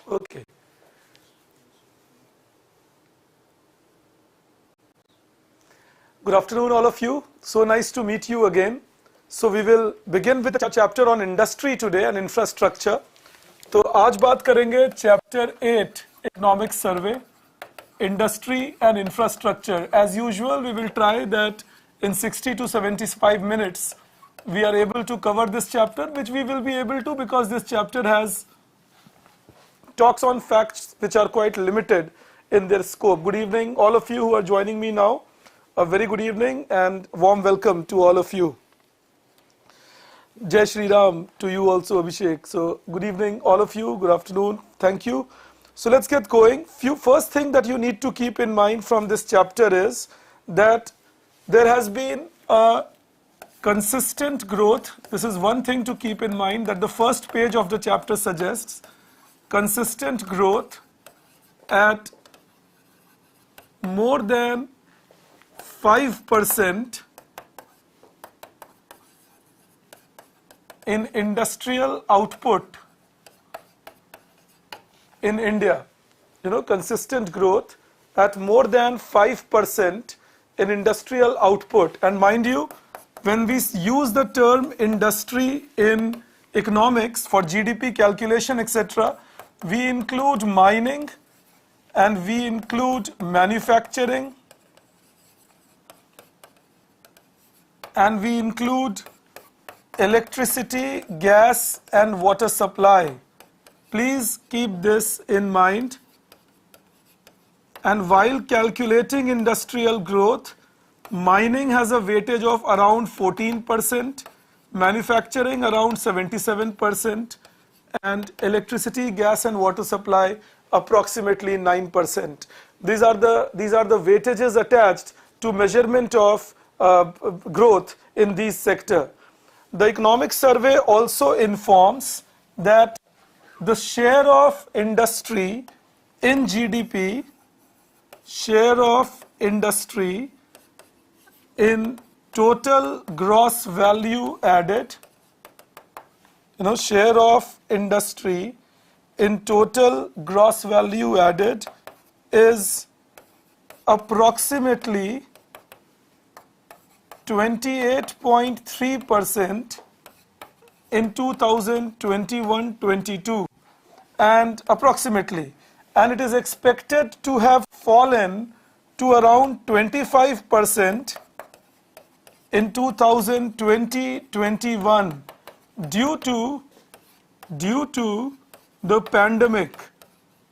Okay. Good afternoon, all of you. So nice to meet you again. So we will begin with a chapter on industry today and infrastructure. तो आज बात करेंगे chapter 8 economic survey, industry and infrastructure. As usual, we will try that in 60 to 75 minutes we are able to cover this chapter, which we will be able to because this chapter has talks on facts which are quite limited in their scope. Good evening, all of you who are joining me now. A very good evening and warm welcome to all of you. Jai Shri Ram to you also, Abhishek. So good evening, all of you. Good afternoon. Thank you. So let's get going. First thing that you need to keep in mind from this chapter is that there has been a consistent growth. This is one thing to keep in mind, that the first page of the chapter suggests consistent growth at more than 5% in industrial output in India. Consistent growth at more than 5% in industrial output. And mind you, when we use the term industry in economics for GDP calculation, etc., we include mining and we include manufacturing and we include electricity, gas and water supply. Please keep this in mind. And while calculating industrial growth, mining has a weightage of around 14%, manufacturing around 77%, and electricity, gas and water supply approximately 9%. These are the weightages attached to measurement of growth in these sector. The economic survey also informs that the share of industry in GDP, share of industry in total gross value added, share of industry in total gross value added is approximately 28.3% in 2021-22 and it is expected to have fallen to around 25% in 2020-21 due to the pandemic.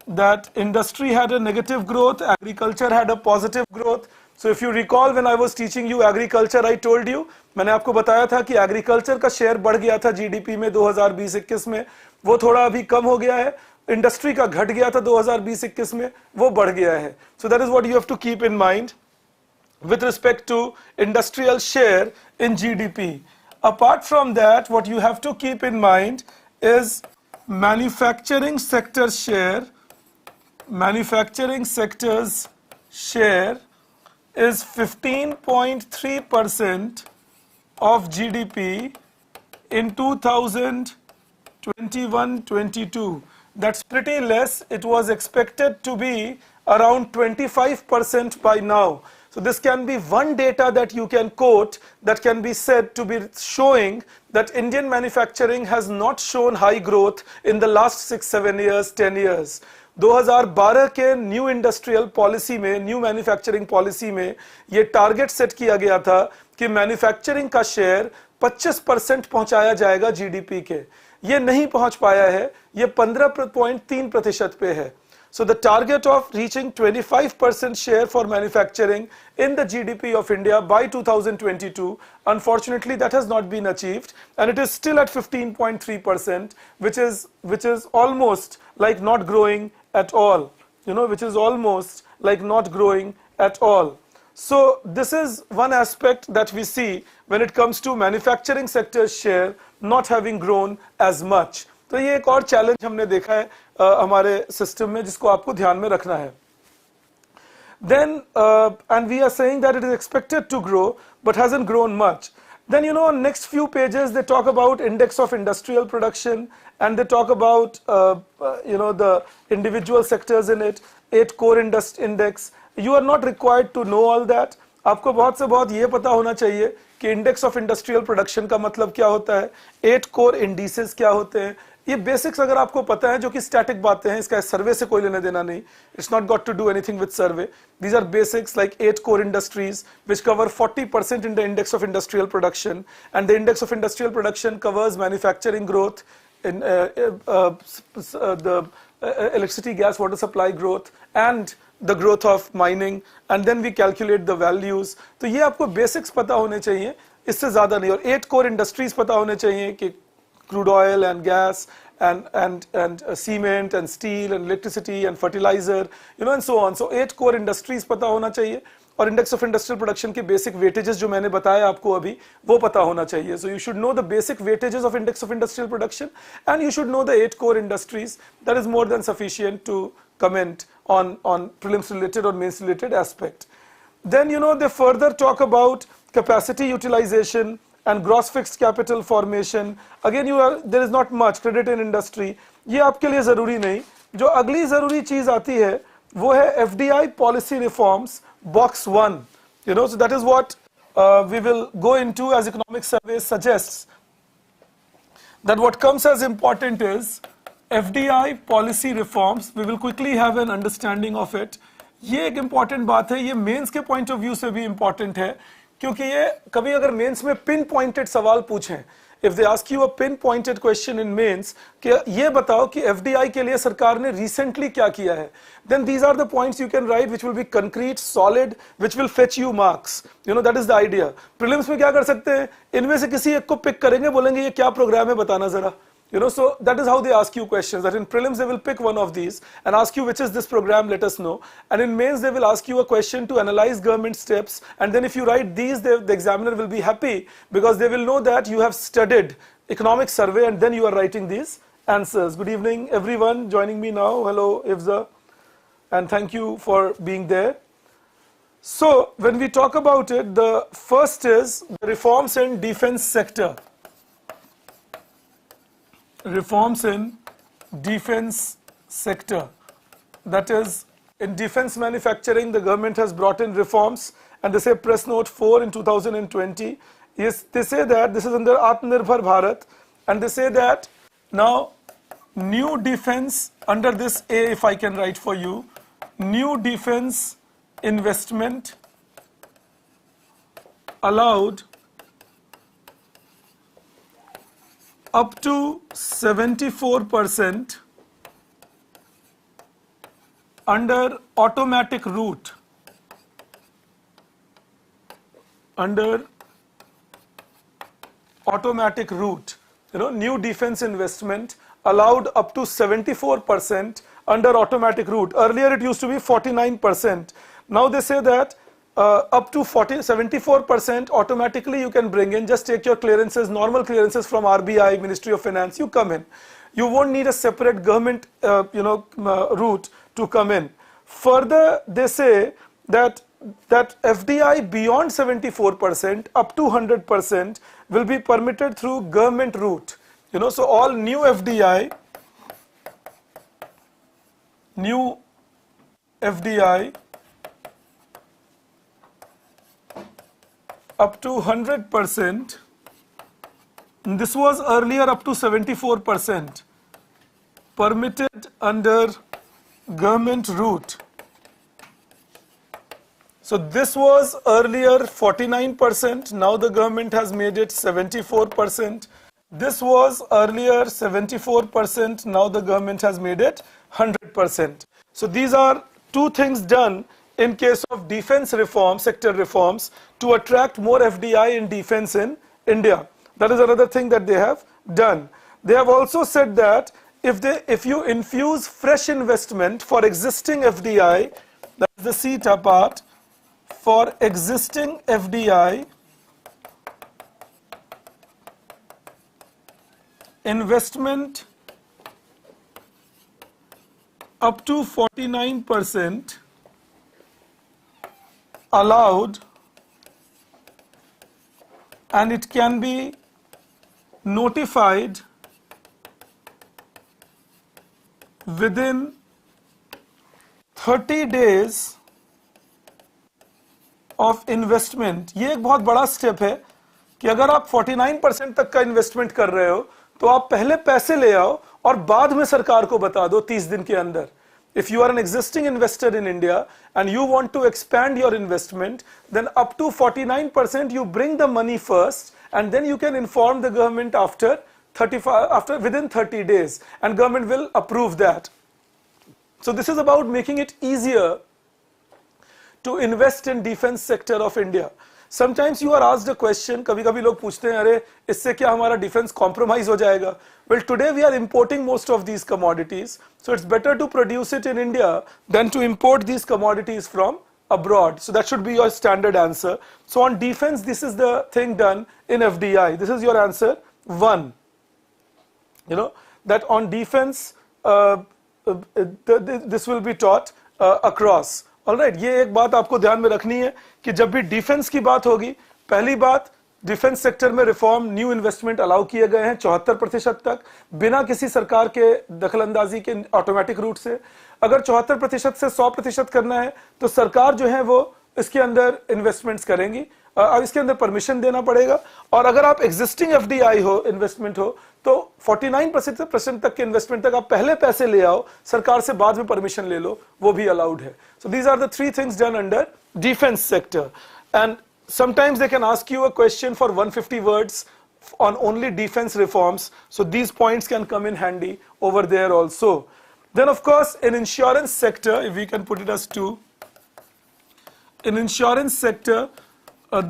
That industry had a negative growth, agriculture had a positive growth. So if you recall, when I was teaching you agriculture, I told you, मैंने आपको बताया था कि agriculture का share बढ़ गया था GDP में 2020-21 में, वो थोड़ा अभी कम हो गया है. Industry का घट गया था 2020-21 में, वो बढ़ गया है. So that is what you have to keep in mind with respect to industrial share in GDP. Apart from that, what you have to keep in mind is manufacturing sector's share is 15.3% of GDP in 2021-22. That's pretty less. It was expected to be around 25% by now. So this can be one data that you can quote that can be said to be showing that Indian manufacturing has not shown high growth in the last 6-7 years, 10 years. 2012 के new industrial policy में, new manufacturing policy में ये target set किया गया था कि manufacturing का share 25% पहुंचाया जाएगा जीडीपी के. ये नहीं पहुंच पाया है, ये 15.3% पे है. So the target of reaching 25% share for manufacturing in the GDP of India by 2022, unfortunately that has not been achieved, and it is still at 15.3%, which is almost like not growing at all, which is almost like not growing at all. So this is one aspect that we see when it comes to manufacturing sector's share not having grown as much. तो ये एक और challenge हमने देखा है हमारे system में, जिसको आपको ध्यान में रखना है. Then and we are saying that it is expected to grow but hasn't grown much. Then on next few pages they talk about index of industrial production and they talk about the individual sectors in it, 8 core index. You are not required to know all that. आपको बहुत से बहुत ये पता होना चाहिए कि index of industrial production का मतलब क्या होता है, 8 कोर इंडिसेस क्या होते हैं. ये बेसिक्स अगर आपको पता है, जो कि स्टैटिक बातें हैं, इसका सर्वे से कोई लेना देना नहीं. It's not got to do anything with survey. These are basics like 8 core industries which cover 40% in the index of industrial production, and the index of industrial production covers manufacturing growth, in the electricity, gas, water supply growth, and the growth of mining, and then we calculate the values. तो ये आपको basics पता होने चाहिए, इससे ज्यादा नहीं. और 8 कोर इंडस्ट्रीज पता होने चाहिए कि crude oil and gas and cement and steel and electricity and fertilizer, and so on. So 8 core industries पता होना चाहिए, और इंडेक्स ऑफ इंडस्ट्रियल प्रोडक्शन के बेसिक वेटेजेस जो मैंने बताया आपको अभी, वो पता होना चाहिए. So you should know the basic weightages of index of industrial production, and you should know the 8 core industries. That is more than sufficient to comment on prelims related or mains related aspect. Then they further talk about capacity utilization and gross fixed capital formation. Again there is not much credit in industry, ये आपके लिए जरूरी नहीं. जो अगली जरूरी चीज आती है वो है FDI policy reforms, box 1. So that is what we will go into, as economic survey suggests, that what comes as important is FDI policy reforms. We will quickly have an understanding of it. ये एक important बात है, ये mains के point of view से भी important है, क्योंकि ये कभी अगर मेंस में पिन पॉइंटेड सवाल पूछें, if they ask you a pin pointed question in mains कि ये बताओ कि FDI के लिए सरकार ने recently क्या किया है, then these are the points you can write which will be concrete, solid, which will fetch you marks. That is the idea. Prelims में क्या कर सकते हैं, इनमें से किसी एक को पिक करेंगे, बोलेंगे ये क्या प्रोग्राम है बताना जरा. So that is how they ask you questions, that in prelims they will pick one of these and ask you which is this program, let us know. And in mains they will ask you a question to analyze government steps, and then if you write these, the examiner will be happy because they will know that you have studied economic survey and then you are writing these answers. Good evening everyone joining me now. Hello Ifza, and thank you for being there. So when we talk about it, the first is the reforms in defense sector. Reforms in defense sector, that is in defense manufacturing the government has brought in reforms, and they say press note 4 in 2020. Yes, they say that this is under Atmanirbhar Bharat, and they say that now new defense, under this A if I can write for you, new defense investment allowed up to 74% under automatic route. Under automatic route, new defense investment allowed up to 74% under automatic route. Earlier it used to be 49%. Now they say that up to 74% automatically you can bring in. Just take your clearances, normal clearances from RBI, Ministry of Finance, you come in. You won't need a separate government route to come in. Further, they say that FDI beyond 74% up to 100% will be permitted through government route. So all new FDI up to 100%, this was earlier up to 74%, permitted under government route. So this was earlier 49%, now the government has made it 74%. This was earlier 74%, now the government has made it 100%. So these are two things done in case of defense reform, sector reforms, to attract more FDI in defense in India. That is another thing that they have done. They have also said that if you infuse fresh investment for existing FDI, that is the CETA part, for existing FDI, investment up to 49% allowed, and it can be notified within 30 days of investment। ये एक बहुत बड़ा step है कि अगर आप 49% तक का इन्वेस्टमेंट कर रहे हो तो आप पहले पैसे ले आओ और बाद में सरकार को बता दो 30 दिन के अंदर। If you are an existing investor in India and you want to expand your investment, then up to 49% you bring the money first and then you can inform the government after within 30 days and government will approve that. So this is about making it easier to invest in defense sector of India. Sometimes you are asked a question, कभी-कभी लोग पूछते हैं अरे इससे क्या हमारा defence compromise हो जाएगा? Well, today we are importing most of these commodities, so it's better to produce it in India than to import these commodities from abroad. So that should be your standard answer. So on defense, this is the thing done in FDI. This is your answer 1. You know that on defense, this will be taught across. Alright, ये एक बात आपको ध्यान में रखनी है कि जब भी डिफेंस की बात होगी, पहली बात डिफेंस सेक्टर में रिफॉर्म, न्यू इन्वेस्टमेंट अलाउ किए गए हैं 74% तक बिना किसी सरकार के दखलंदाजी के ऑटोमेटिक रूट से। अगर 74% से 100% करना है तो सरकार जो है वो इसके अंदर इन्वेस्टमेंट्स करेंगी, अब इसके अंदर परमिशन देना पड़ेगा। और अगर आप एग्जिस्टिंग एफडीआई हो, इन्वेस्टमेंट हो, तो 49% तक के इन्वेस्टमेंट तक आप पहले पैसे ले आओ, सरकार से बाद में परमिशन ले लो, वो भी अलाउड है। So these are the 3 things done under defence sector. And sometimes they can ask you a question for 150 words on only defense reforms, so these points can come in handy over there also. Then of course in insurance sector, if we can put it as 2, in insurance sector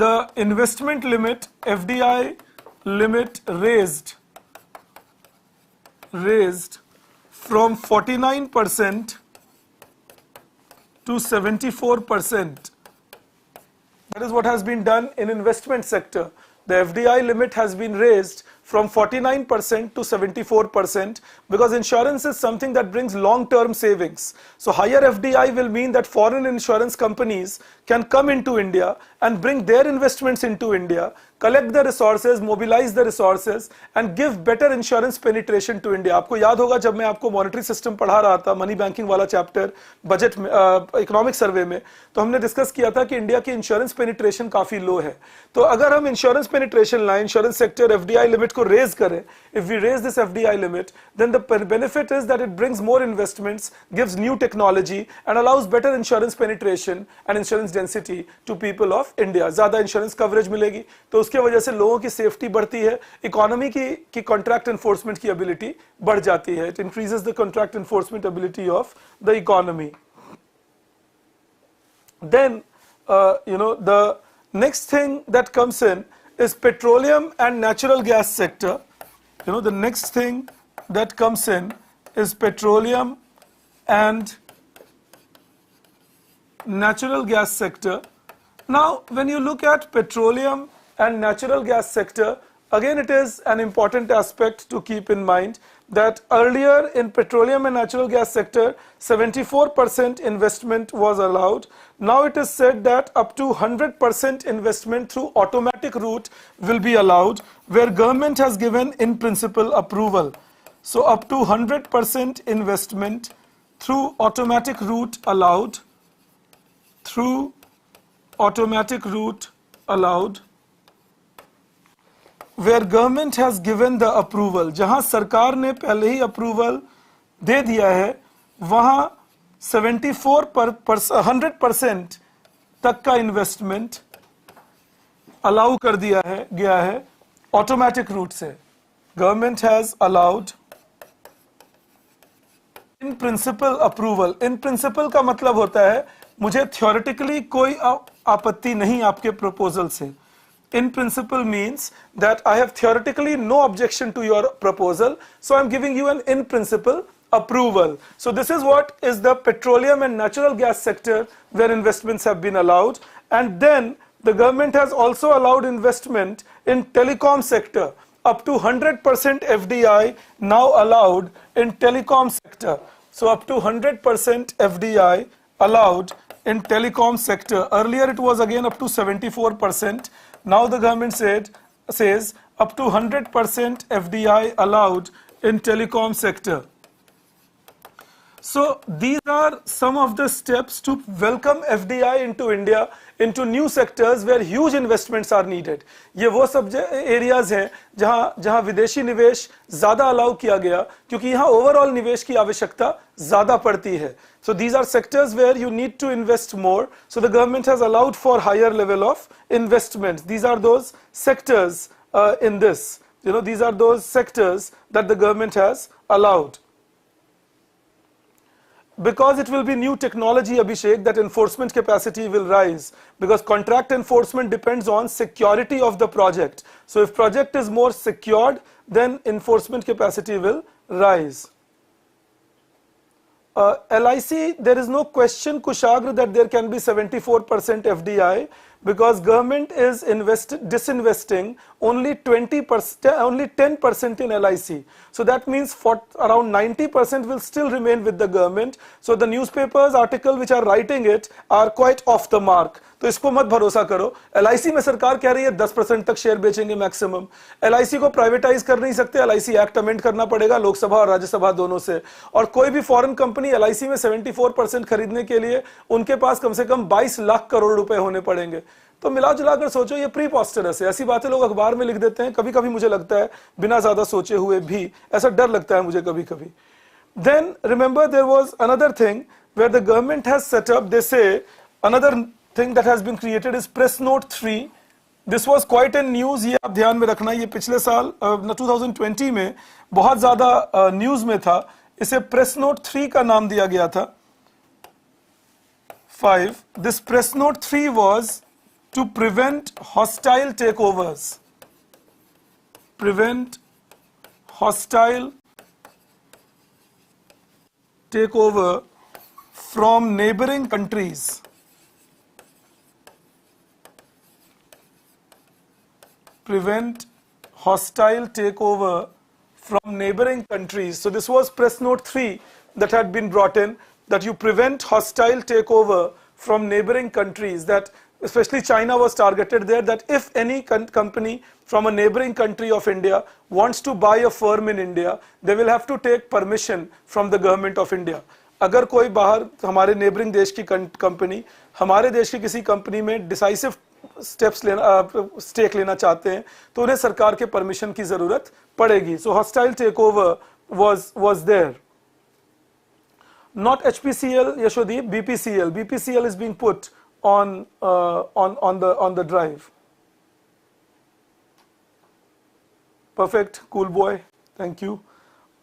the investment limit, FDI limit raised from 49% to 74%. That is what has been done in investment sector. The FDI limit has been raised from 49% to 74% because insurance is something that brings long-term savings. So higher FDI will mean that foreign insurance companies can come into India and bring their investments into India, collect the resources, mobilize the resources and give better insurance penetration to India. आपको याद होगा जब मैं आपको monetary system पढ़ा रहा था, money banking वाला चैप्टर बजट में, इकोनॉमिक सर्वे में, तो हमने डिस्कस किया था कि इंडिया की इंश्योरेंस पेनिट्रेशन काफी लो है। तो अगर हम insurance penetration line, insurance sector FDI limit को रेज करें, if we raise this FDI limit, then the benefit is that it brings more investments, gives new technology and allows better insurance penetration and insurance density to people of India. ज़्यादा insurance coverage मिलेगी तो उसके वजह से लोगों की safety बढ़ती है, economy की contract enforcement की ability बढ़ जाती है. It increases the contract enforcement ability of the economy. Then the next thing that comes in is petroleum and natural gas sector. The next thing that comes in is petroleum and natural gas sector. Now, when you look at petroleum and natural gas sector, again it is an important aspect to keep in mind that earlier in petroleum and natural gas sector, 74% investment was allowed. Now it is said that up to 100% investment through automatic route will be allowed, where government has given in principle approval. So up to 100% investment through automatic route allowed, through automatic route allowed, where government has given the approval. जहां सरकार ने पहले ही approval दे दिया है, वहां 100% तक का investment allow कर दिया है गया है ऑटोमेटिक रूट से. Government has allowed in principle approval. In principle का मतलब होता है मुझे थ्योरेटिकली कोई आपत्ति नहीं आपके प्रपोजल से. In principle means that I have theoretically no objection to your proposal, so I'm giving you an in principle approval. So this is what is the petroleum and natural gas sector where investments have been allowed. And then the government has also allowed investment in telecom sector. Up to 100% FDI now allowed in telecom sector. So up to 100% FDI allowed in telecom sector. Earlier it was again up to 74%. Now the government says up to 100% FDI allowed in telecom sector. So these are some of the steps to welcome FDI into India, into new sectors where huge investments are needed. ये वो सब areas हैं जहाँ विदेशी निवेश ज़्यादा allow किया गया, क्योंकि यहाँ overall निवेश की आवश्यकता ज़्यादा पड़ती है. So these are sectors where you need to invest more. So the government has allowed for higher level of investment. These are those sectors in this. These are those sectors that the government has allowed. Because it will be new technology, Abhishek, that enforcement capacity will rise, because contract enforcement depends on security of the project. So if project is more secured, then enforcement capacity will rise. LIC, there is no question, Kushagra, that there can be 74% FDI, because government is disinvesting only 20%, only 10% in LIC. So that means for around 90% will still remain with the government. So the newspapers article which are writing it are quite off the mark. तो इसको मत भरोसा करो. LIC में सरकार कह रही है 10% तक शेयर बेचेंगे मैक्सिमम. LIC को प्राइवेटाइज कर नहीं सकते. LIC एक्ट अमेंड करना पड़ेगा लोकसभा और राज्यसभा दोनों से. और कोई भी फॉरेन कंपनी LIC में 74% खरीदने के लिए उनके पास कम से कम 22 लाख करोड़ रुपए होने पड़ेंगे. तो मिला जुला कर सोचो, ये प्रीपोस्टरस है. ऐसी बातें लोग अखबार में लिख देते हैं. कभी कभी मुझे लगता है बिना ज्यादा सोचे हुए भी, ऐसा डर लगता है मुझे कभी कभी. Then remember there was another thing where the government has set up, they say another thing that has been created is press note 3. This was quite a news. ये आप ध्यान में रखना, ये पिछले साल 2020 में बहुत ज्यादा न्यूज में था. इसे प्रेस नोट 3 का नाम दिया गया था. 5. This press note 3 was to prevent hostile takeovers. Prevent hostile takeover from neighboring countries. Prevent hostile takeover from neighboring countries. So this was press note 3 that had been brought in, that you prevent hostile takeover from neighboring countries, that especially China was targeted there, that if any company from a neighboring country of India wants to buy a firm in India, they will have to take permission from the government of India. अगर कोई बाहर हमारे neighboring देश की company हमारे देश की किसी कंपनी में decisive steps लेना stake लेना चाहते हैं, तो उन्हें सरकार के permission की जरूरत पड़ेगी. So hostile takeover was there. Not HPCL, Yashodeep, BPCL. BPCL is being put on the drive. Perfect, cool boy, thank you.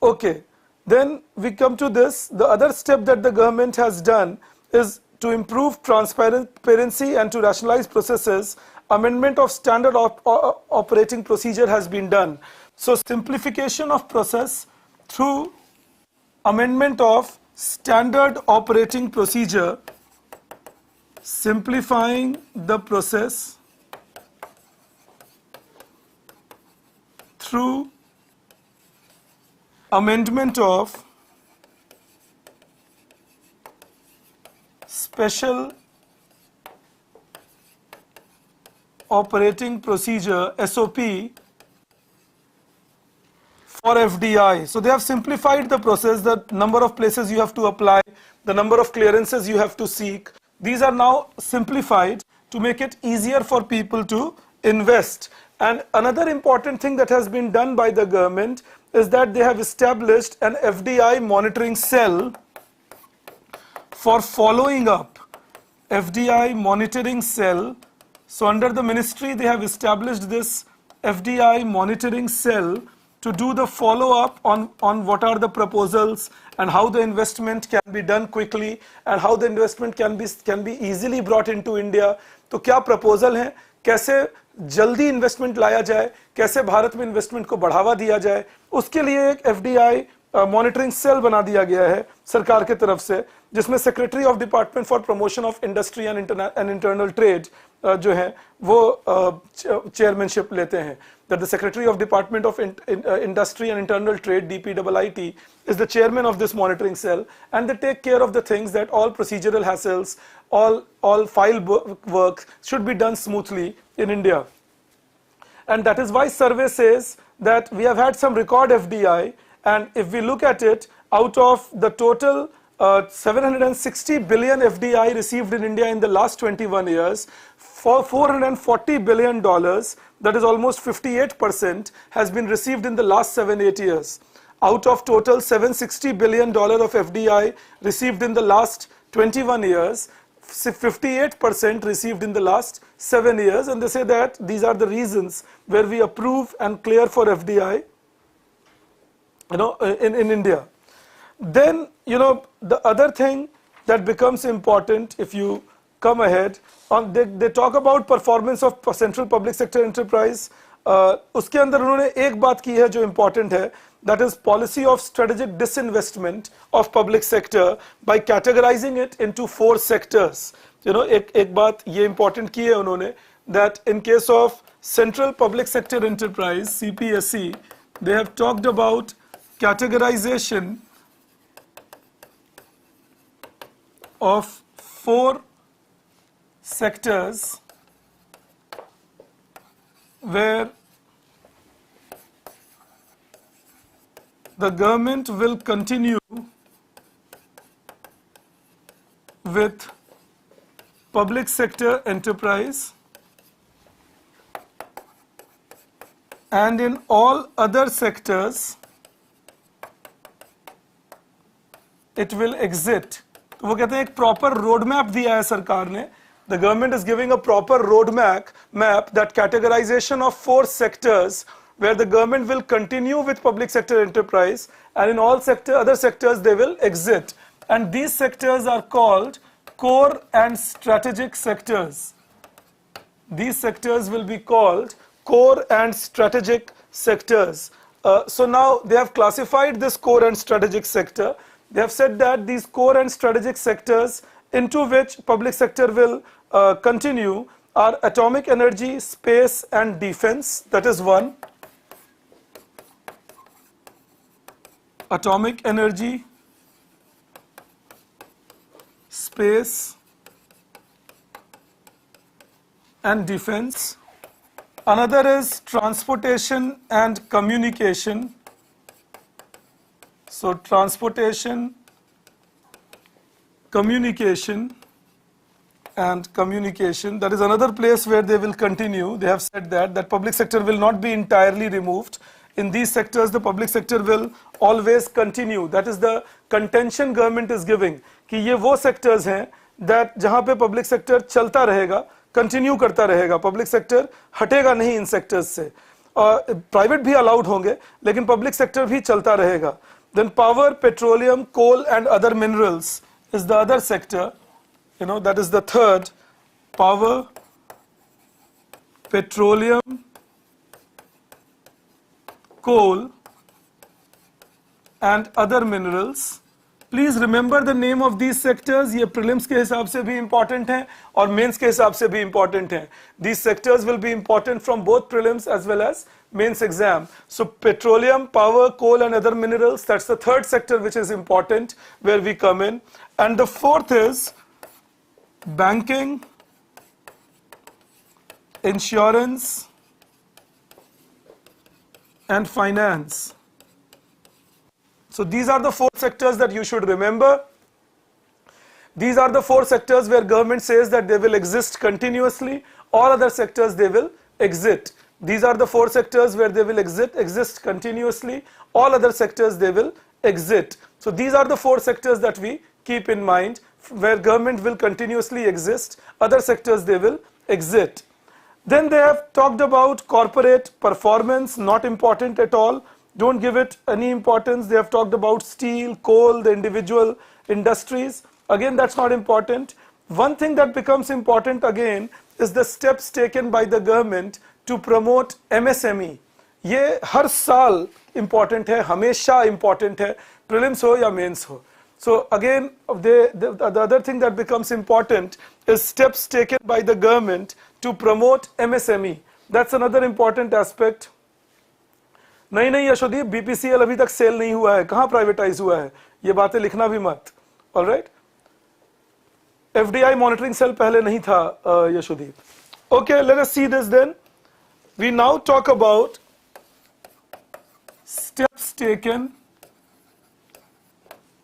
Okay, then we come to this. The other step that the government has done is to improve transparency and to rationalize processes. Amendment of standard operating procedure has been done. So simplification of process through amendment of standard operating procedure, simplifying the process through amendment of special operating procedure SOP for FDI. So they have simplified the process, the number of places you have to apply, the number of clearances you have to seek. These are now simplified to make it easier for people to invest. And another important thing that has been done by the government is that they have established an FDI monitoring cell for following up. FDI monitoring cell. So under the ministry they have established this FDI monitoring cell to do the follow-up on what are the proposals and how the investment can be done quickly and how the investment can be easily brought into India. तो क्या proposal है, कैसे जल्दी investment लाया जाए, कैसे भारत में investment को बढ़ावा दिया जाए, उसके लिए एक FDI monitoring cell बना दिया गया है सरकार के तरफ से, जिसमें Secretary of Department for Promotion of Industry and Internal Trade जो है वो chairmanship लेते हैं. That the Secretary of Department of Industry and Internal Trade, DPIIT, is the chairman of this monitoring cell, and they take care of the things that all procedural hassles, all file work should be done smoothly in India. And that is why survey says that we have had some record FDI, and if we look at it, out of the total 760 billion FDI received in India in the last 21 years. For $440 billion, that is almost 58%, has been received in the last 7-8 years. Out of total $760 billion of FDI received in the last 21 years, 58% received in the last 7 years, and they say that these are the reasons where we approve and clear for FDI, in India. Then, the other thing that becomes important, if you come ahead, they talk about performance of central public sector enterprise. उसके अंदर उन्होंने एक बात की है जो important है, that is policy of strategic disinvestment of public sector by categorizing it into 4 sectors. एक बात ये important की है उन्होंने, that in case of central public sector enterprise, CPSE, they have talked about categorization of 4 sectors where the government will continue with public sector enterprise, and in all other sectors it will exit. तो वो कहते हैं एक proper road map दिया है सरकार ने. The government is giving a proper roadmap that categorization of 4 sectors where the government will continue with public sector enterprise, and in all other sectors they will exit. And these sectors are called core and strategic sectors. These sectors will be called core and strategic sectors. So now they have classified this core and strategic sector. They have said that these core and strategic sectors into which public sector will continue are atomic energy, space and defense. That is one. Atomic energy, space and defense. Another is transportation and communication. So transportation, communication and communication, that is another place where they will continue. They have said that public sector will not be entirely removed. In these sectors, the public sector will always continue. That is the contention government is giving, कि ये वो sectors हैं that जहाँ पे public sector चलता रहेगा, continue करता रहेगा, public sector हटेगा नहीं इन sectors से. Private भी allowed होंगे, लेकिन public sector भी चलता रहेगा. Then power, petroleum, coal and other minerals is the other sector. That is the third. Power, petroleum, coal and other minerals. Please remember the name of these sectors. ये prelims के हिसाब से भी important हैं और mains के हिसाब से भी important हैं. These sectors will be important from both prelims as well as mains exam. So petroleum, power, coal and other minerals, that's the third sector which is important where we come in. And the fourth is banking, insurance and finance. So these are the 4 sectors that you should remember. These are the 4 sectors where government says that they will exist continuously. All other sectors they will exit. These are the 4 sectors where they will exist continuously. All other sectors they will exit. So these are the 4 sectors that we keep in mind, where government will continuously exist. Other sectors they will exit. Then they have talked about corporate performance, not important at all. Don't give it any importance. They have talked about steel, coal, the individual industries. Again, that's not important. One thing that becomes important again is the steps taken by the government to promote MSME. ये हर साल important है, हमेशा important है, prelims हो या mains हो. So again, the other thing that becomes important is steps taken by the government to promote MSME. That's another important aspect. नहीं Yashodeep, BPCL अभी तक सेल नहीं हुआ है, कहाँ प्राइवेटाइज हुआ है, ये बातें लिखना भी मत. All right? FDI monitoring cell पहले नहीं था Yashodeep. Okay, let us see this then. We now talk about steps taken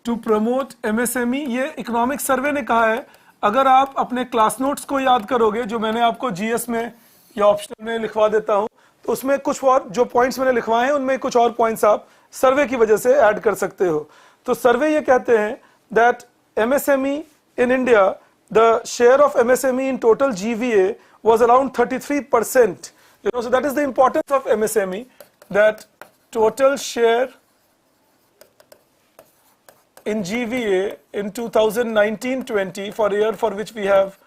to promote MSME, ये इकोनॉमिक सर्वे ने कहा है। अगर आप अपने क्लास नोट्स को याद करोगे, जो मैंने आपको GS में या ऑप्शनल में लिखवा देता हूं, तो उसमें कुछ और जो पॉइंट्स मैंने लिखवाए हैं उनमें कुछ और पॉइंट्स आप सर्वे की वजह से ऐड कर सकते हो। तो सर्वे ये कहते हैं that MSME in India, the share of MSME in total GVA was around 33%. So that is the importance of MSME, that total share in GVA in 2019-20 for year for which we have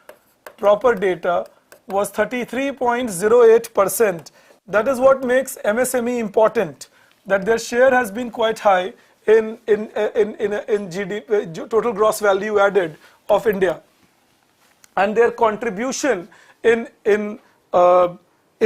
proper data was 33.08%. That is what makes MSME important, that their share has been quite high in GDP, total gross value added of India, and their contribution in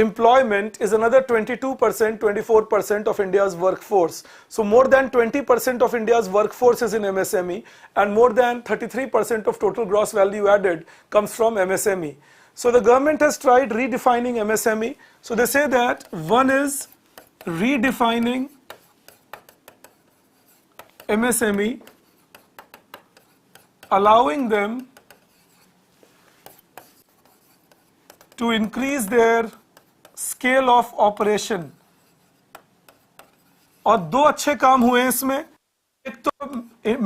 employment is another 22%, 24% of India's workforce. So more than 20% of India's workforce is in MSME, and more than 33% of total gross value added comes from MSME. So the government has tried redefining MSME. So they say that one is redefining MSME, allowing them to increase their scale of operation. और दो अच्छे काम हुए हैं इसमें, एक तो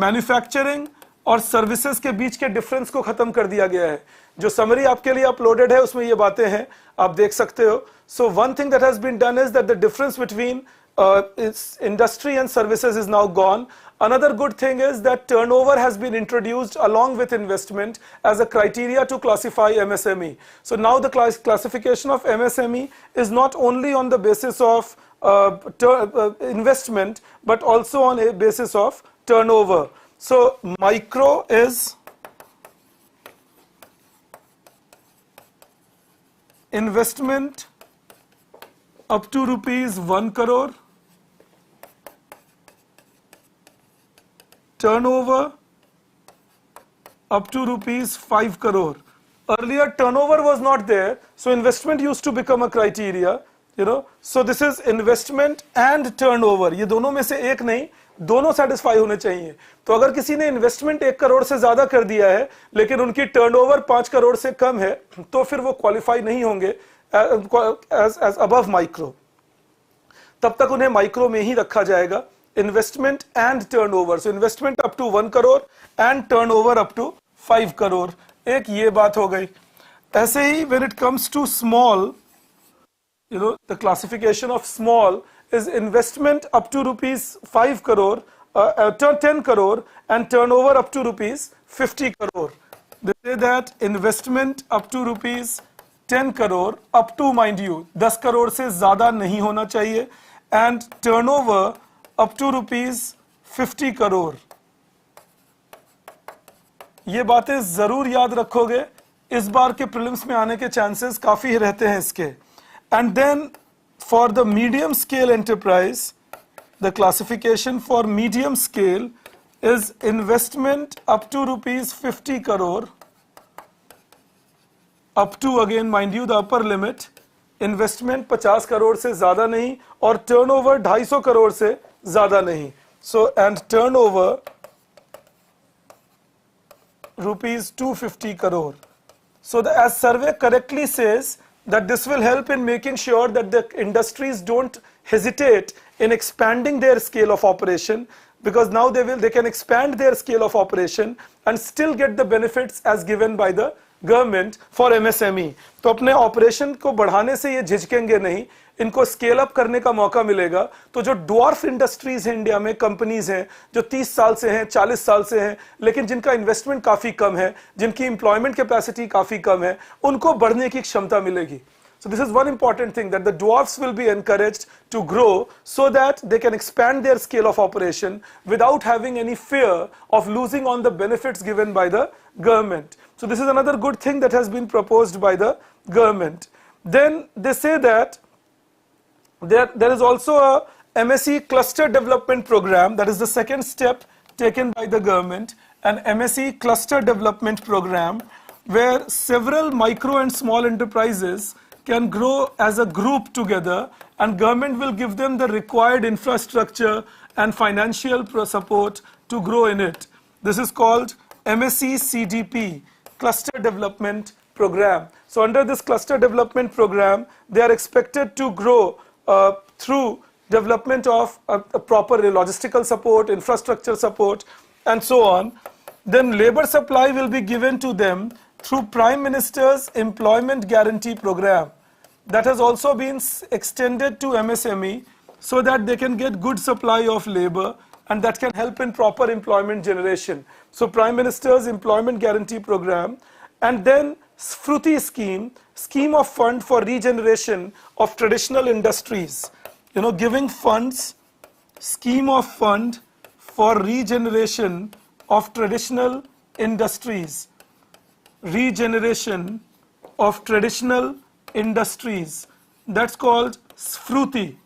manufacturing और सर्विसेज के बीच के डिफरेंस को खत्म कर दिया गया है। जो समरी आपके लिए अपलोडेड है उसमें ये बातें हैं, आप देख सकते हो। So one thing that has been done is that the difference between industry and services is now gone. Another good thing is that turnover has been introduced along with investment as a criteria to classify MSME. So now the classification of MSME is not only on the basis of investment, but also on a basis of turnover. So micro is investment up to ₹1 crore, turnover up to ₹5 crore. Earlier turnover was not there, so investment used to become a criteria, So this is investment and turnover. ये दोनों में से एक नहीं, दोनों satisfy होने चाहिए। तो अगर किसी ने investment 1 करोड़ से ज्यादा कर दिया है, लेकिन उनकी turnover 5 करोड़ से कम है, तो फिर वो qualify नहीं होंगे as above micro। तब तक उन्हें micro में ही रखा जाएगा। Investment and turnover, so investment up to 1 crore and turnover up to 5 crore, एक ये बात हो गई। ऐसे ही when it comes to small, the classification of small is investment up to ₹5 crore, 10 crore and turnover up to ₹50 crore. They say that investment up to ₹10 crore, up to mind you 10 crore से ज्यादा नहीं होना चाहिए, and turnover up to ₹50 crore. ये बातें जरूर याद रखोगे, इस बार के प्रीलिम्स में आने के चांसेस काफी रहते हैं इसके। And then for the medium scale enterprise, the classification for medium scale is investment up to ₹50 crore, up to, again mind you, the upper limit, investment 50 crore से ज्यादा नहीं, और turnover 250 करोड़ से ज्यादा नहीं। So and turnover ₹250 crore. So the as survey correctly says that this will help in making sure that the industries don't hesitate in expanding their scale of operation, because now they can expand their scale of operation and still get the benefits as given by the government for MSME। तो अपने operation को बढ़ाने से ये झिझकेंगे नहीं, इनको scale up करने का मौका मिलेगा। तो जो ड्वार्फ इंडस्ट्रीज हैं इंडिया में, कंपनीज हैं जो 30 साल से हैं, 40 साल से हैं, लेकिन जिनका इन्वेस्टमेंट काफी कम है, जिनकी एम्प्लॉयमेंट कैपेसिटी काफी कम है, उनको बढ़ने की क्षमता मिलेगी। So this is one important thing, that the dwarfs will be encouraged to grow so that they can expand their scale of operation without having any fear of losing on the benefits given by the government. So this is another good thing that has been proposed by the government. Then they say that there is also a MSE cluster development program, that is the second step taken by the government, an MSE cluster development program where several micro and small enterprises can grow as a group together, and government will give them the required infrastructure and financial support to grow in it. This is called MSc CDP, Cluster Development Program. So under this Cluster Development Program, they are expected to grow through development of a proper logistical support, infrastructure support, and so on. Then labor supply will be given to them through Prime Minister's Employment Guarantee Program. That has also been extended to MSME so that they can get good supply of labor, and that can help in proper employment generation. So Prime Minister's Employment Guarantee Program, and then Fruity Scheme, scheme of fund for regeneration of traditional industries. You know, giving funds, scheme of fund for regeneration of traditional industries. Regeneration of traditional industries. That's called Fruity.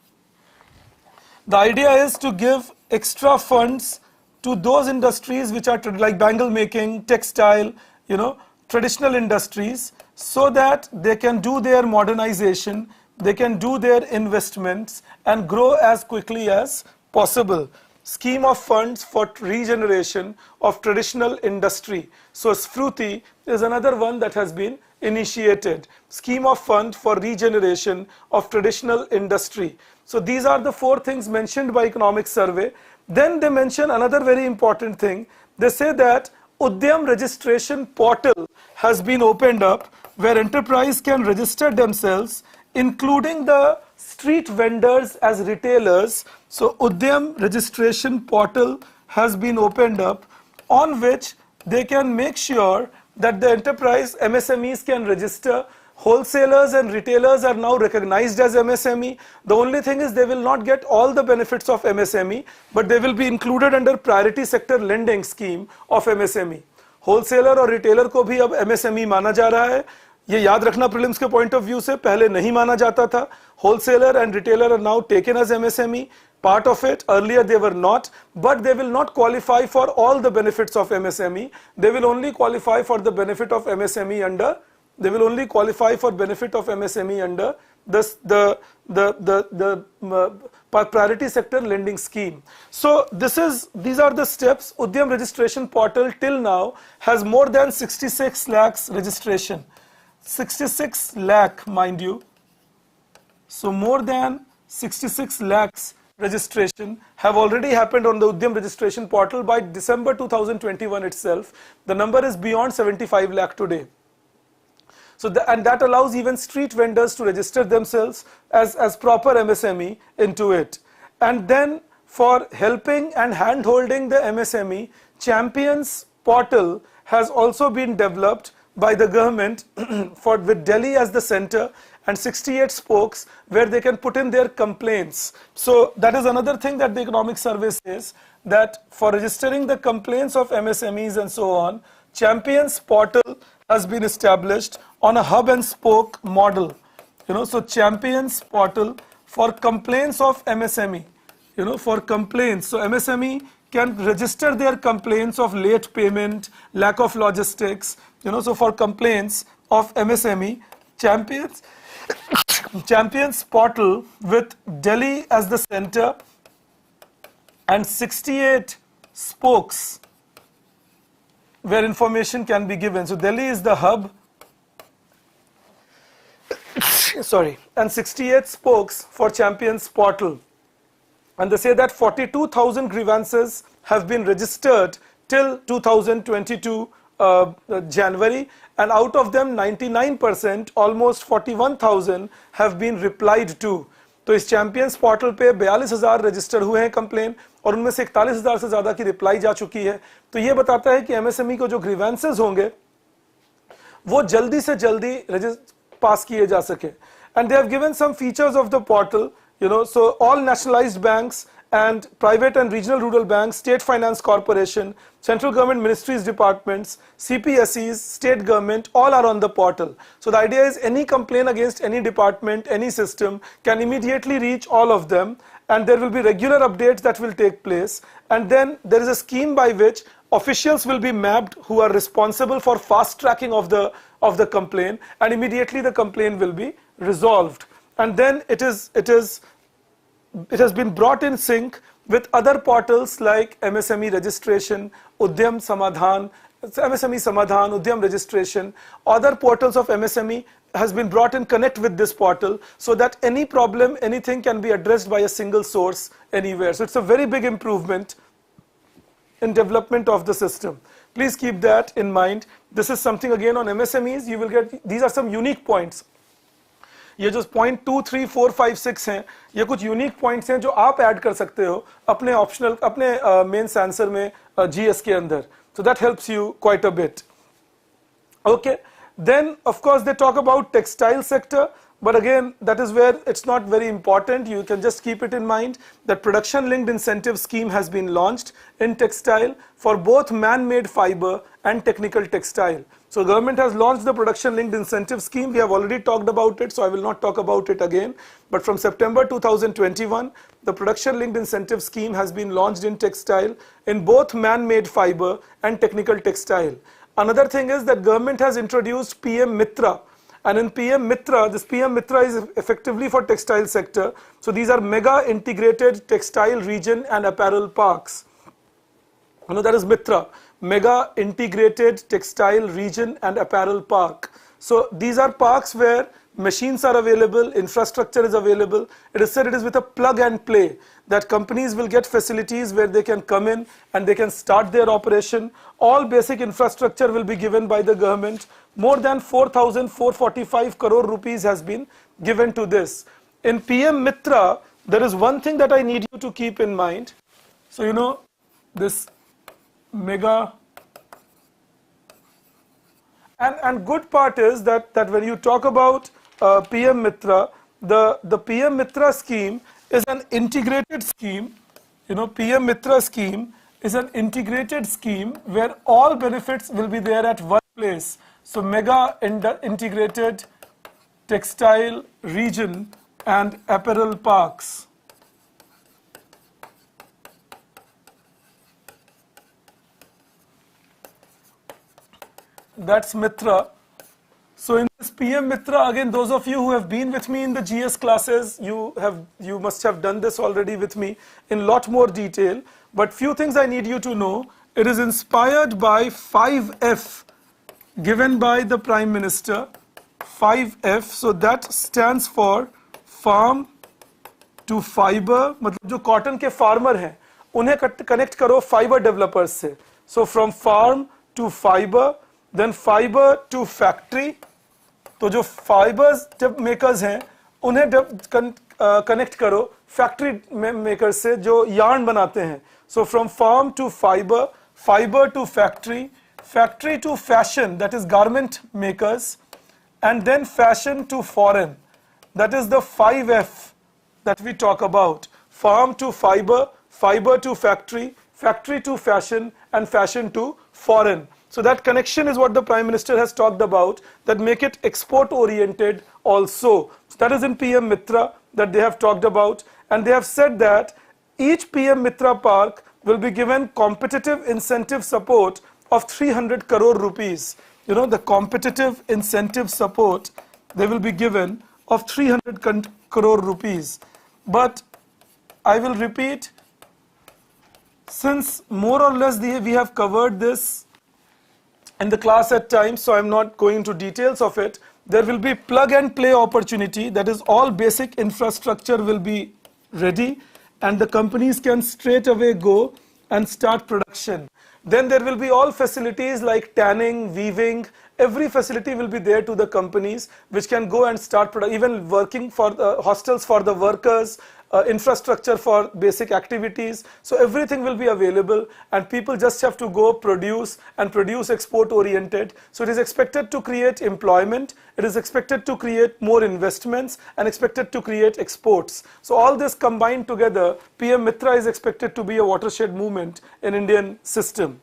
The idea is to give extra funds to those industries which are like bangle making, textile, you know, traditional industries, so that they can do their modernization, they can do their investments and grow as quickly as possible. Scheme of funds for regeneration of traditional industry. So Fruity is another one that has been initiated. Scheme of fund for regeneration of traditional industry. So these are the four things mentioned by Economic Survey. Then they mention another very important thing. They say that Udyam registration portal has been opened up where enterprise can register themselves, including the street vendors as retailers. So Udyam registration portal has been opened up, on which they can make sure that the enterprise MSMEs can register. Wholesalers and retailers are now recognized as MSME. The only thing is they will not get all the benefits of MSME, but they will be included under priority sector lending scheme of MSME. Wholesaler और retailer को भी अब MSME माना जा रहा है. ये याद रखना prelims के point of view से, पहले नहीं माना जाता था. Wholesaler and retailer are now taken as MSME. Part of it, earlier they were not, but they will not qualify for all the benefits of MSME. They will only qualify for the benefit of MSME under the priority sector lending scheme. So these are the steps. Udyam registration portal till now has more than 66 lakhs registration. 66 lakh, mind you. So more than 66 lakhs registration have already happened on the Udyam registration portal by December 2021 itself. The number is beyond 75 lakh today. So and that allows even street vendors to register themselves as proper MSME into it. And then for helping and hand-holding the MSME, Champions portal has also been developed by the government with Delhi as the center and 68 spokes where they can put in their complaints. So that is another thing that the Economic Survey says, that for registering the complaints of MSMEs and so on, Champions portal has been established on a hub and spoke model. You know, so Champions portal for complaints of MSME, you know, for complaints. So MSME can register their complaints of late payment, lack of logistics, you know, so for complaints of MSME, Champions portal with Delhi as the center and 68 spokes where information can be given. So Delhi is the hub, and 68 spokes for Champions portal. And they say that 42,000 grievances have been registered till 2022 January, and out of them 99%, almost 41,000 have been replied to. तो इस champions portal पे 42,000 register हुए हैं complain और उनमें से 41,000 से ज़्यादा की रिप्लाई जा चुकी है. तो ये बताता है कि एमएसएमई को जो ग्रीवेंसेस होंगे वो जल्दी से जल्दी पास किए जा सके. And they have given some features of the portal, you know, so all nationalized banks and private and regional rural banks, state finance corporation, central government ministries, departments, CPSEs, state government, all are on the portal. So the idea is any complaint against any department, any system can immediately reach all of them, and there will be regular updates that will take place. And then there is a scheme by which officials will be mapped who are responsible for fast tracking of the complaint, and immediately the complaint will be resolved. And then it has been brought in sync with other portals like MSME registration, Udyam Samadhan, MSME Samadhan, Udyam registration, other portals of MSME has been brought in connect with this portal so that any problem, anything can be addressed by a single source anywhere. So it's a very big improvement in development of the system. Please keep that in mind. This is something again on MSMEs. You will get, these are some unique points. ये जो point 2, 3, 4, 5, 6 हैं, ये कुछ unique points हैं जो आप add कर सकते हो अपने ऑप्शनल, अपने मेंस आंसर में जीएस के अंदर. So that helps you quite a bit. Okay, then of course they talk about textile sector, but again that is where it's not very important. You can just keep it in mind that production linked incentive scheme has been launched in textile for both man-made fiber and technical textile. So government has launched the production linked incentive scheme. We have already talked about it, so I will not talk about it again. But from September 2021, the production linked incentive scheme has been launched in textile in both man-made fiber and technical textile. Another thing is that government has introduced PM Mitra. And in PM Mitra, this PM Mitra is effectively for textile sector. So these are mega integrated textile region and apparel parks. You know, that is Mitra, mega integrated textile region and apparel park. So these are parks where machines are available, infrastructure is available. It is said it is with a plug and play, that companies will get facilities where they can come in and they can start their operation. All basic infrastructure will be given by the government. More than 4,445 crore rupees has been given to this. In PM Mitra, there is one thing that I need you to keep in mind. So you know, this mega, and good part is that when you talk about PM Mitra, the PM Mitra scheme is an integrated scheme. You know, PM Mitra scheme is an integrated scheme where all benefits will be there at one place. So mega integrated textile region and apparel parks. That's Mitra. So in this PM Mitra, again, those of you who have been with me in the GS classes, you must have done this already with me in lot more detail. But few things I need you to know. It is inspired by 5F given by the Prime Minister. 5F, so that stands for farm to fiber. मतलब जो cotton के farmer हैं, उन्हें connect करो fiber developers से. So from farm to fiber, then fiber to factory. तो जो fibers जब makers हैं, उन्हें connect करो factory makers से जो yarn बनाते हैं. So from farm to fiber, fiber to factory, factory to fashion, that is garment makers, and then fashion to foreign. That is the 5F that we talk about. Farm to fiber, fiber to factory, factory to fashion, and fashion to foreign. So that connection is what the Prime Minister has talked about, that make it export oriented also. So that is in PM Mitra that they have talked about, and they have said that each PM Mitra park will be given competitive incentive support of 300 crore rupees. You know, the competitive incentive support they will be given of 300 crore rupees. But I will repeat, since more or less we have covered this in the class at times, so I'm not going into details of it. There will be plug and play opportunity, that is all basic infrastructure will be ready and the companies can straight away go and start production. Then there will be all facilities like tanning, weaving, every facility will be there to the companies which can go and start production, even working for the hostels for the workers, infrastructure for basic activities. So everything will be available and people just have to go produce and produce export oriented. So it is expected to create employment, it is expected to create more investments and expected to create exports. So all this combined together, PM Mitra is expected to be a watershed movement in Indian system.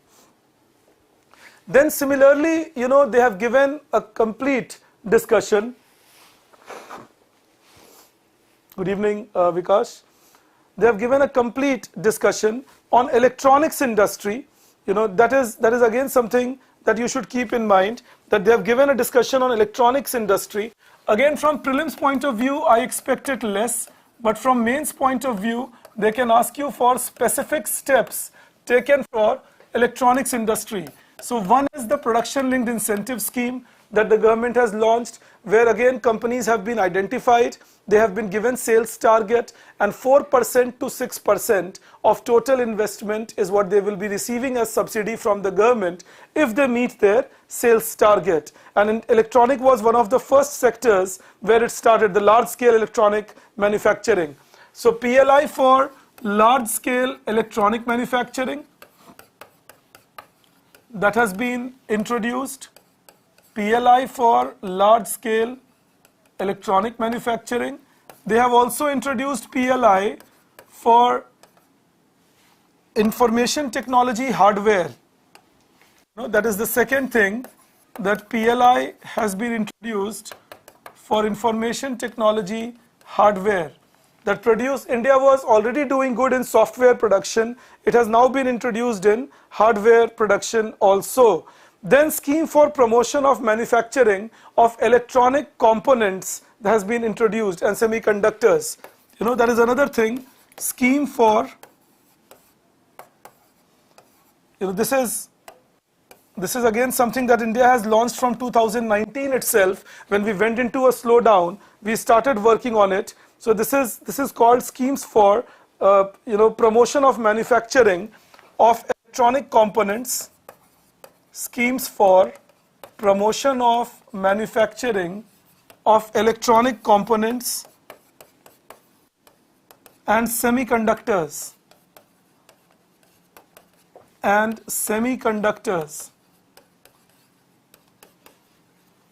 Then similarly, you know, they have given a complete discussion. Good evening, Vikash. They have given a complete discussion on electronics industry. You know, that is again something that you should keep in mind, that they have given a discussion on electronics industry. Again, from prelims point of view, I expected less, but from mains point of view, they can ask you for specific steps taken for electronics industry. So one is the production linked incentive scheme that the government has launched, where again companies have been identified, they have been given sales target, and 4% to 6% of total investment is what they will be receiving as subsidy from the government if they meet their sales target. And electronic was one of the first sectors where it started, the large scale electronic manufacturing. So PLI for large scale electronic manufacturing, that has been introduced. PLI for large scale electronic manufacturing. They have also introduced PLI for information technology hardware. That is the second thing, that PLI has been introduced for information technology hardware. That India was already doing good in software production. It has now been introduced in hardware production also. Then scheme for promotion of manufacturing of electronic components has been introduced, and semiconductors. That is another thing. Scheme for, this is again something that India has launched from 2019 itself. When we went into a slowdown, we started working on it. So this is called schemes for promotion of manufacturing of electronic components. Schemes for promotion of manufacturing of electronic components and semiconductors.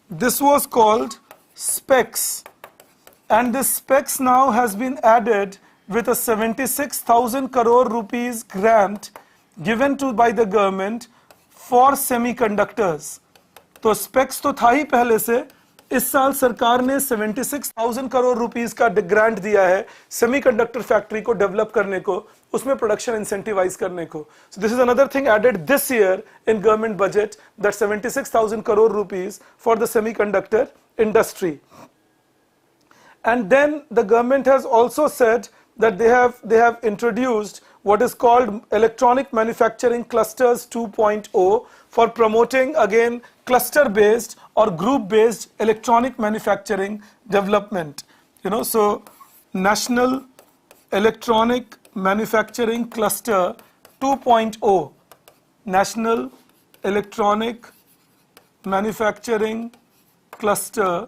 This was called specs, and this specs now has been added with a 76,000 crore rupees grant given by the government for semiconductors. तो specs तो था ही पहले से, इस साल सरकार ने 76,000 crore rupees का ग्रांट दिया है सेमीकंडक्टर फैक्ट्री को डेवलप करने को, उसमें प्रोडक्शन इंसेंटिवाइज करने को. So this is another thing added this year in government budget, that 76,000 crore rupees for the semiconductor industry. And then the government has also said that they have introduced what is called electronic manufacturing clusters 2.0 for promoting again cluster based or group based electronic manufacturing development. So National Electronic Manufacturing Cluster 2.0, National Electronic Manufacturing Cluster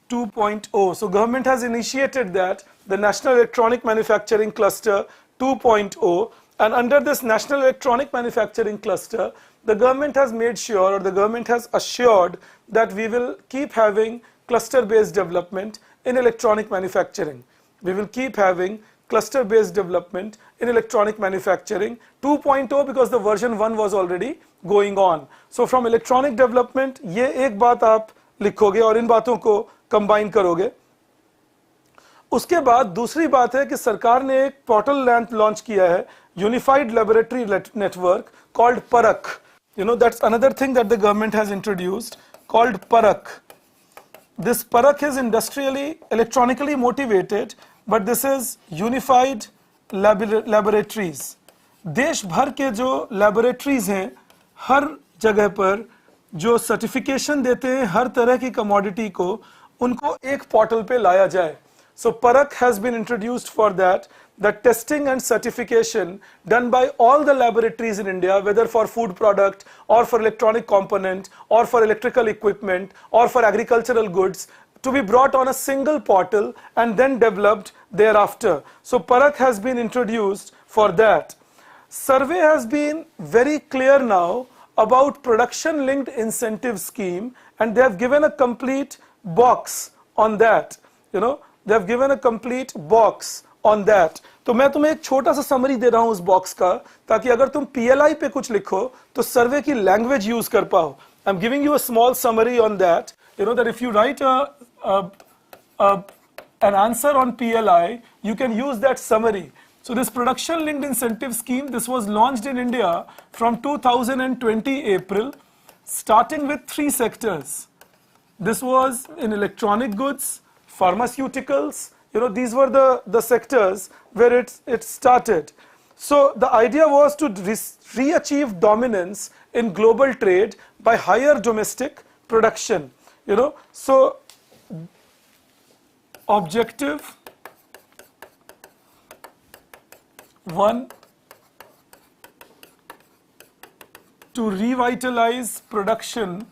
2.0. So government has initiated that, the National Electronic Manufacturing Cluster 2.0, and under this National Electronic Manufacturing Cluster, the government has made sure, or the government has assured, that we will keep having cluster-based development in electronic manufacturing. We will keep having cluster-based development in electronic manufacturing 2.0, because the version 1 was already going on. So from electronic development, ये एक बात आप लिखोगे और इन बातों को combine करोगे. उसके बाद दूसरी बात है कि सरकार ने एक पोर्टल लॉन्च किया है, यूनिफाइड लैबोरेटरी नेटवर्क कॉल्ड परख. That's another thing that the government has introduced, called Parak. This Parak is electronically motivated, but this is unified laboratories. देश भर के जो laboratories हैं, हर जगह पर जो सर्टिफिकेशन देते हैं हर तरह की कमोडिटी को, उनको एक पोर्टल पे लाया जाए. So Parak has been introduced for that, the testing and certification done by all the laboratories in India, whether for food product or for electronic component or for electrical equipment or for agricultural goods, to be brought on a single portal and then developed thereafter. So Parak has been introduced for that. Survey has been very clear now about production linked incentive scheme, and they have given a complete box on that. They have given a complete box on that. तो मैं तुम्हें एक छोटा सा summary दे रहा हूं उस box का, ताकि अगर तुम PLI पे कुछ लिखो तो सर्वे की लैंग्वेज यूज कर पाओ. I'm giving you a small summary on that. That if you write an answer on PLI, you can use that summary. So this production linked incentive scheme, this was launched in India from 2020 April, starting with 3 sectors. This was in electronic goods, pharmaceuticals these were the sectors where it started. So the idea was to re-achieve dominance in global trade by higher domestic production. So objective 1, to revitalize production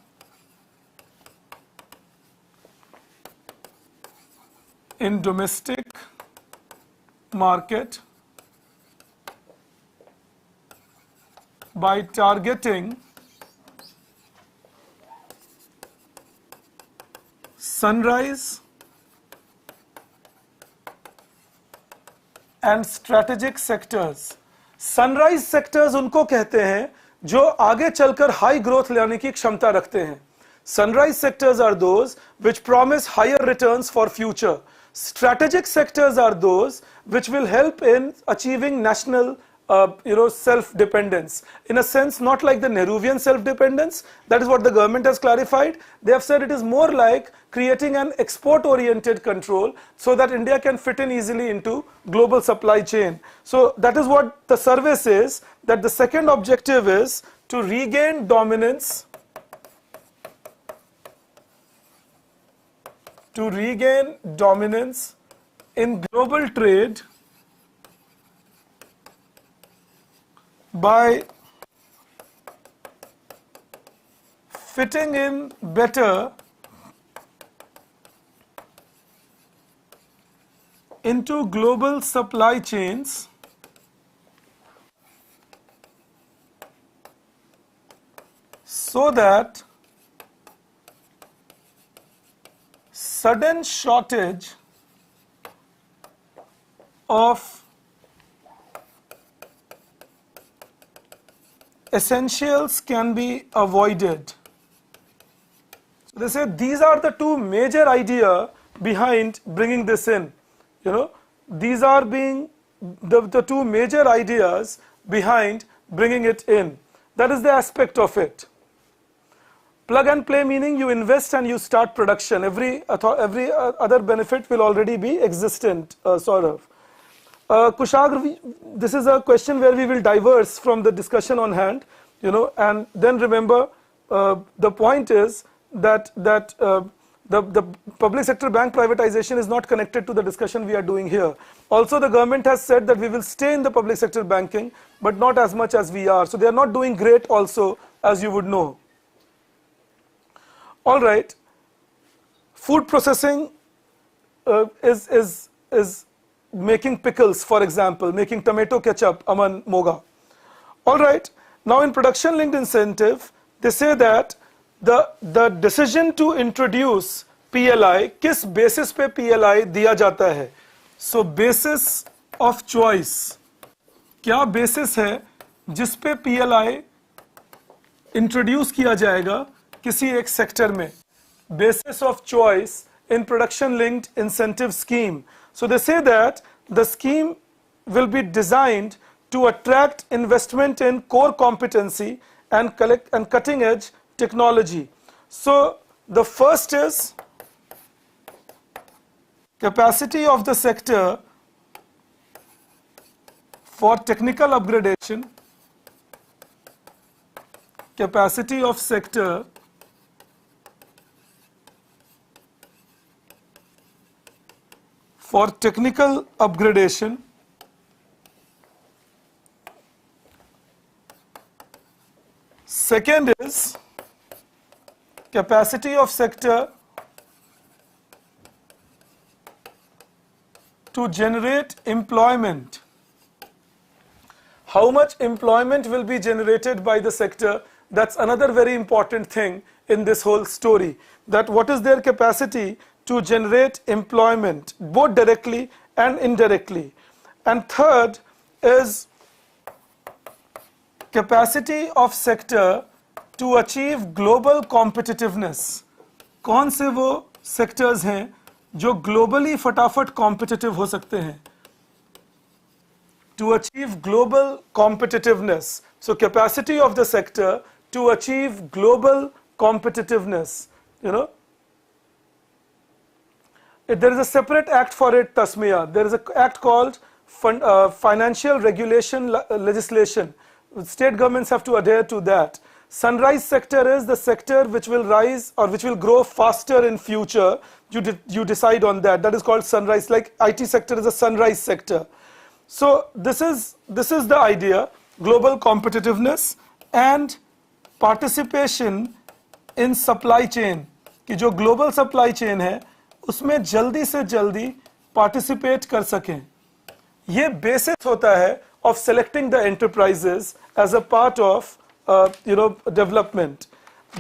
in domestic market by targeting sunrise and strategic sectors. Sunrise sectors उनको कहते हैं जो आगे चलकर high growth लाने की क्षमता रखते हैं. Sunrise sectors are those which promise higher returns for future. Strategic sectors are those which will help in achieving national self-dependence. In a sense, not like the Nehruvian self-dependence. That is what the government has clarified. They have said it is more like creating an export-oriented control so that India can fit in easily into global supply chain. So that is what the survey says, that the second objective is to regain dominance in global trade by fitting in better into global supply chains so that sudden shortage of essentials can be avoided. So they say these are the two major ideas behind bringing this in. These are being the two major ideas behind bringing it in. That is the aspect of it. Plug and play meaning you invest and you start production. Every other benefit will already be existent, sort of. Kushagra, this is a question where we will diverse from the discussion on hand, and then remember the point is that the public sector bank privatization is not connected to the discussion we are doing here. Also, the government has said that we will stay in the public sector banking, but not as much as we are. So they are not doing great also, as you would know. All right, food processing is making pickles, for example, making tomato ketchup, Aman Moga. All right, now in production linked incentive, they say that the decision to introduce PLI, किस basis पे PLI दिया जाता है? So basis of choice, क्या basis है जिस पे PLI introduce किया जाएगा किसी एक सेक्टर में? Basis of choice in production linked incentive scheme. So they say that the scheme will be designed to attract investment in core competency and cutting edge technology. So the first is capacity of the sector for technical upgradation, capacity of sector for technical upgradation, second is capacity of sector to generate employment. How much employment will be generated by the sector? That's another very important thing in this whole story, that what is their capacity to generate employment, both directly and indirectly. And third is capacity of sector to achieve global competitiveness. कौन से वो sectors हैं जो globally फटाफट competitive हो सकते हैं? To achieve global competitiveness. So capacity of the sector to achieve global competitiveness, there is a separate act for it, Tasmiya. There is an act called Financial Regulation Legislation. State governments have to adhere to that. Sunrise sector is the sector which will rise or which will grow faster in future. You decide on that. That is called sunrise. Like IT sector is a sunrise sector. So this is the idea. Global competitiveness and participation in supply chain. कि जो global supply chain है उसमें जल्दी से जल्दी participate कर सकें. ये basis होता है of selecting the enterprises as a part of development.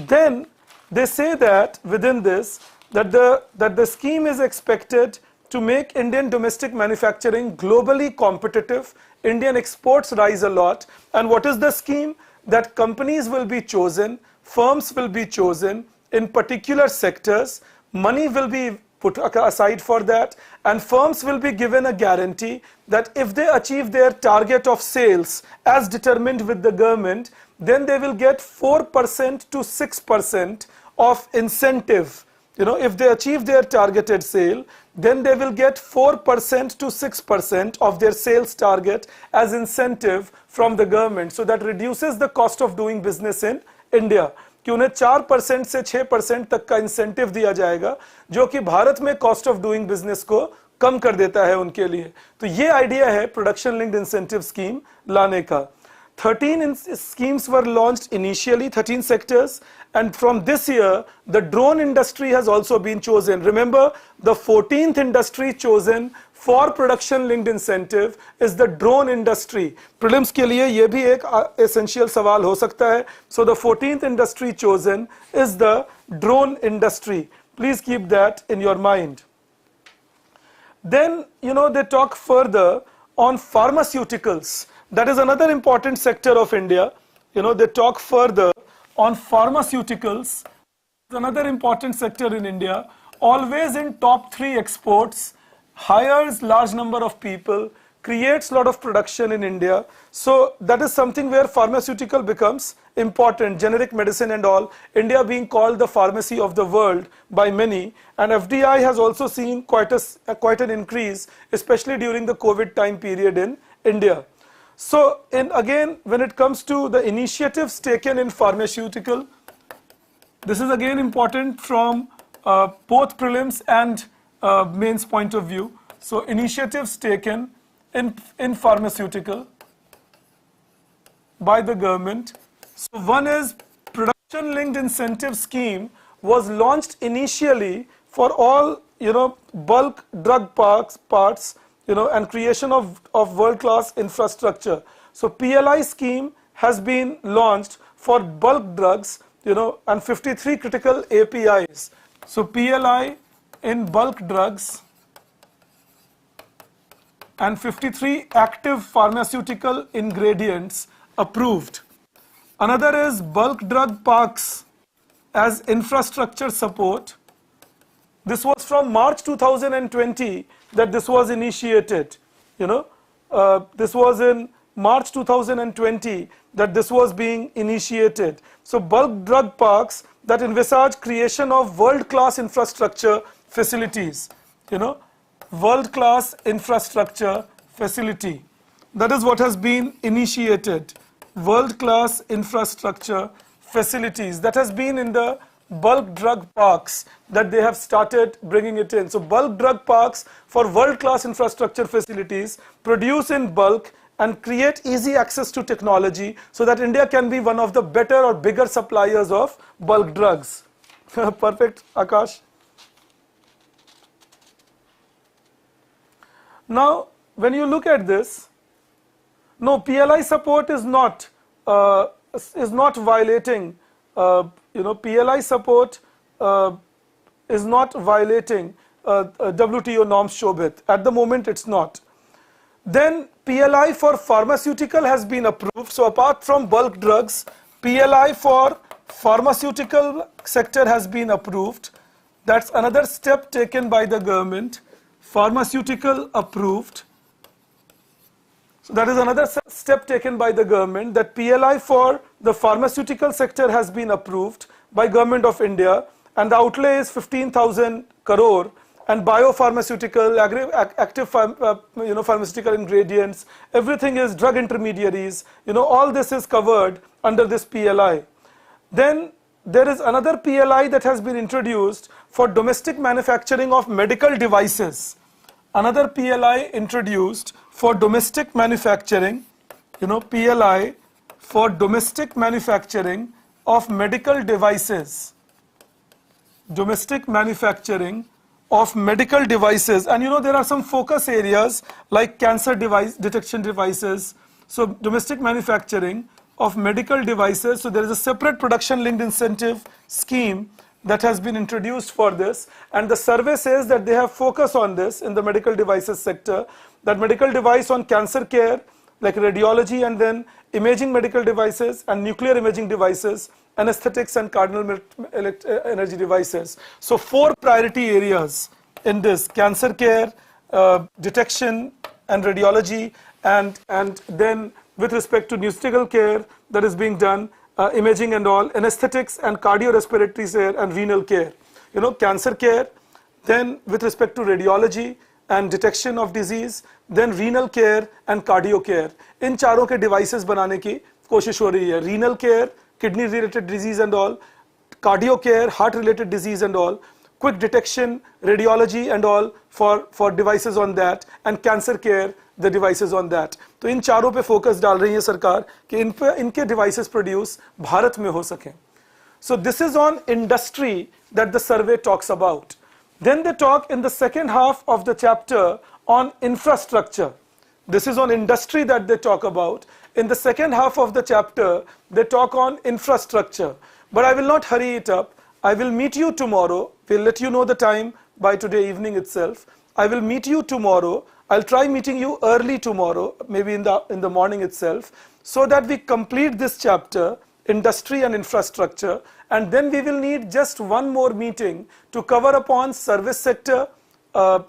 Then they say that within this that the scheme is expected to make Indian domestic manufacturing globally competitive. Indian exports rise a lot. And what is the scheme? That companies will be chosen, firms will be chosen in particular sectors, money will be put aside for that, and firms will be given a guarantee that if they achieve their target of sales as determined with the government, then they will get 4% to 6% of incentive. If they achieve their targeted sale, then they will get 4% to 6% of their sales target as incentive from the government. So that reduces the cost of doing business in India. कि उन्हें 4% से 6% तक का incentive दिया जाएगा, जो कि भारत में कॉस्ट ऑफ डूइंग बिजनेस को कम कर देता है उनके लिए. तो ये आइडिया है प्रोडक्शन लिंक्ड इंसेंटिव स्कीम लाने का. 13 schemes were launched initially, 13 sectors, and from this year the drone industry has also been chosen. Remember, the 14th industry chosen for production linked incentive is the drone industry. Prelims के लिए ये भी एक essential सवाल हो सकता है. So the 14th industry chosen is the drone industry. Please keep that in your mind. Then they talk further on pharmaceuticals. That is another important sector of India. They talk further on pharmaceuticals. Another important sector in India, always in top 3 exports, hires large number of people, creates lot of production in India. So that is something where pharmaceutical becomes important, generic medicine and all. India being called the pharmacy of the world by many, and FDI has also seen quite an increase, especially during the COVID time period in India. So again, when it comes to the initiatives taken in pharmaceutical, this is again important from both prelims and mains point of view. So initiatives taken in pharmaceutical by the government. So one is production linked incentive scheme was launched initially for all bulk drug parts and creation of world-class infrastructure. So PLI scheme has been launched for bulk drugs, and 53 critical APIs. So PLI in bulk drugs and 53 active pharmaceutical ingredients approved. Another is bulk drug parks as infrastructure support. This was from March 2020 that this was initiated. This was in March 2020 that this was being initiated. So bulk drug parks that envisage creation of world-class infrastructure facilities. World-class infrastructure facility. That is what has been initiated. World-class infrastructure facilities. That has been in the bulk drug parks that they have started bringing it in. So bulk drug parks for world-class infrastructure facilities produce in bulk and create easy access to technology so that India can be one of the better or bigger suppliers of bulk drugs. Perfect, Akash. Now, when you look at this, no, PLI support is not violating. PLI support is not violating WTO norms, Shobhit. At the moment, it's not. Then PLI for pharmaceutical has been approved. So apart from bulk drugs, PLI for pharmaceutical sector has been approved. That's another step taken by the government. Pharmaceutical approved. So that is another step taken by the government, that PLI for the pharmaceutical sector has been approved by Government of India, and the outlay is 15,000 crore, and biopharmaceutical, active pharmaceutical ingredients, everything is drug intermediaries, all this is covered under this PLI. Then there is another PLI that has been introduced for domestic manufacturing of medical devices. Another PLI introduced for domestic manufacturing, PLI for domestic manufacturing of medical devices. Domestic manufacturing of medical devices, and there are some focus areas like cancer detection devices. So domestic manufacturing of medical devices, so there is a separate production linked incentive scheme that has been introduced for this, and the survey says that they have focus on this in the medical devices sector, that medical device on cancer care like radiology, and then imaging medical devices and nuclear imaging devices, anesthetics and cardinal energy devices. So 4 priority areas in this: cancer care, detection and radiology, and then with respect to nutritional care that is being done, imaging and all, anesthetics and cardiorespiratory care and renal care. Cancer care, then with respect to radiology and detection of disease, then renal care and cardio care. इन चारों के devices बनाने की कोशिश हो रही है. Renal care, kidney related disease and all, cardio care, heart related disease and all, quick detection, radiology and all for devices on that, and cancer care, the devices on that. तो इन चारों पे focus डाल रही है सरकार कि इनके devices produce Bharat में हो सकें. So this is on industry that the survey talks about. Then they talk in the second half of the chapter on infrastructure. This is on industry that they talk about. In the second half of the chapter, they talk on infrastructure. But I will not hurry it up. I will meet you tomorrow. We'll let you know the time by today evening itself. I will meet you tomorrow. I'll try meeting you early tomorrow, maybe in the morning itself, so that we complete this chapter, industry and infrastructure, and then we will need just one more meeting to cover upon service sector,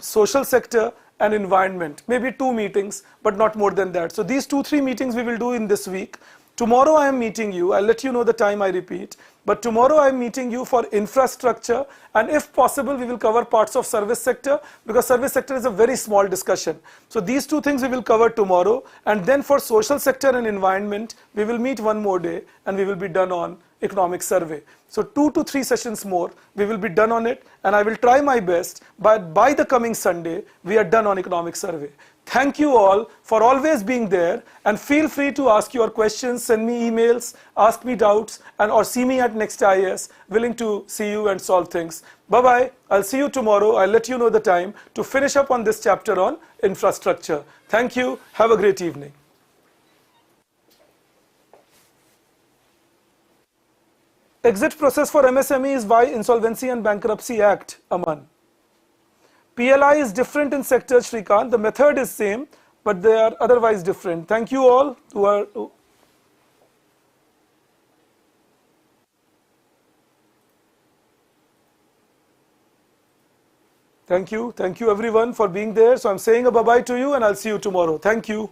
social sector and environment. Maybe 2 meetings, but not more than that. So these 2-3 meetings we will do in this week. Tomorrow I am meeting you. I'll let you know the time, I repeat. But tomorrow I am meeting you for infrastructure, and if possible we will cover parts of service sector, because service sector is a very small discussion. So these 2 things we will cover tomorrow, and then for social sector and environment we will meet one more day and we will be done on economic survey. So 2 to 3 sessions more we will be done on it, and I will try my best, but by the coming Sunday we are done on economic survey. Thank you all for always being there, and feel free to ask your questions, send me emails, ask me doubts, and or see me at Next IAS, willing to see you and solve things. Bye-bye. I'll see you tomorrow. I'll let you know the time to finish up on this chapter on infrastructure. Thank you. Have a great evening. Exit process for MSME is by Insolvency and Bankruptcy Act, Aman. PLI is different in sectors, Shrikant. The method is same, but they are otherwise different. Thank you all who are... Thank you everyone for being there. So I'm saying a bye-bye to you, and I'll see you tomorrow. Thank you.